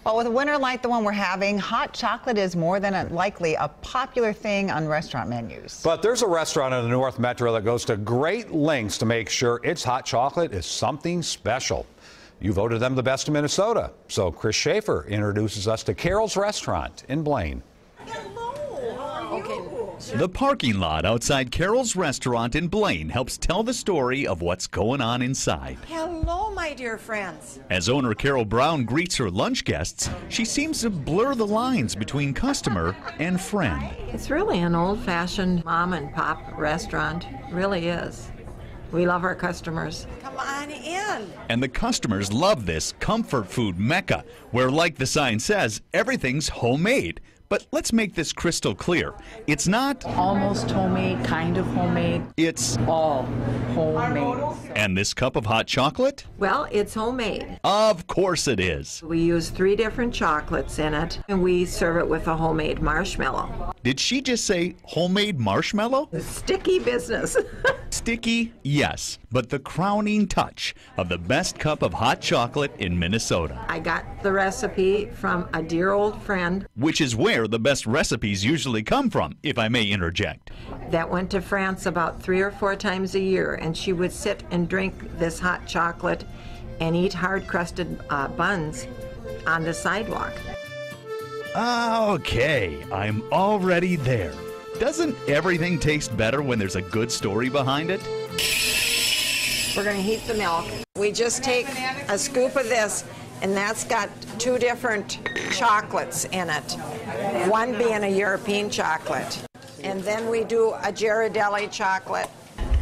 Well, with a winter like the one we're having, hot chocolate is more than likely a popular thing on restaurant menus. But there's a restaurant in the North Metro that goes to great lengths to make sure its hot chocolate is something special. You voted them the best in Minnesota. So Chris Shaffer introduces us to Carol's Restaurant in Blaine. The parking lot outside Carol's Restaurant in Blaine helps tell the story of what's going on inside. Hello, my dear friends. As owner Carol Brown greets her lunch guests, she seems to blur the lines between customer and friend. It's really an old-fashioned mom and pop restaurant. It really is. We love our customers. Come on in. And the customers love this comfort food mecca, where, like the sign says, everything's homemade. But let's make this crystal clear. It's not almost homemade, kind of homemade. It's all homemade. And this cup of hot chocolate? Well, it's homemade. Of course it is. We use 3 different chocolates in it, and we serve it with a homemade marshmallow. Did she just say homemade marshmallow? Sticky business. Sticky, yes, but the crowning touch of the best cup of hot chocolate in Minnesota. I got the recipe from a dear old friend. Which is where the best recipes usually come from, if I may interject. That went to France about 3 or 4 times a year, and she would sit and drink this hot chocolate and eat hard-crusted buns on the sidewalk. Okay, I'm already there. Doesn't everything taste better when there's a good story behind it? We're going to heat the milk. We just take a scoop of this, and that's got 2 different chocolates in it, one being a European chocolate. And then we do a Ghirardelli chocolate.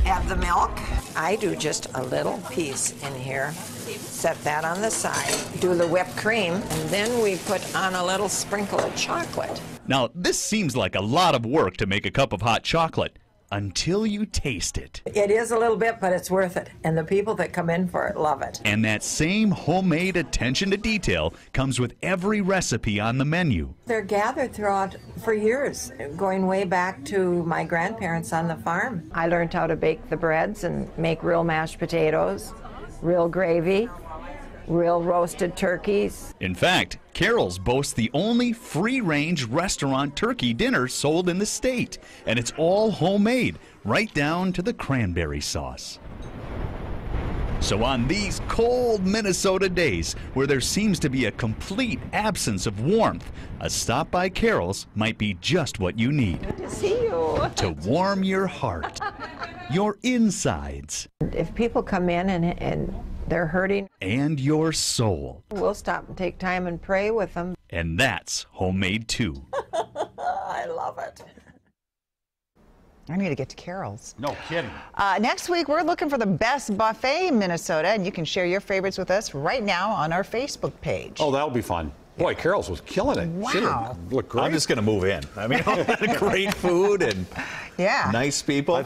Add the milk. I do just a little piece in here. Set that on the side. Do the whipped cream, and then we put on a little sprinkle of chocolate. Now, this seems like a lot of work to make a cup of hot chocolate. Until you taste it. It is a little bit, but it's worth it. And the people that come in for it love it. And that same homemade attention to detail comes with every recipe on the menu. They're gathered throughout for years, going way back to my grandparents on the farm. I learned how to bake the breads and make real mashed potatoes, real gravy, real roasted turkeys. In fact, Carol's boasts the only free-range restaurant turkey dinner sold in the state, and it's all homemade, right down to the cranberry sauce. So on these cold Minnesota days, where there seems to be a complete absence of warmth, a stop by Carol's might be just what you need. Good to see you. To warm your heart, your insides. If people come in and they're hurting, and your soul. we'll stop and take time and pray with them. And that's homemade too. I love it. I need to get to Carol's. No kidding. Next week, we're looking for the best buffet in Minnesota, and you can share your favorites with us right now on our Facebook page. Oh, that'll be fun. Boy, Carol's was killing it. Wow. She didn't look great. I'm just going to move in. I mean, great food and Yeah. nice people.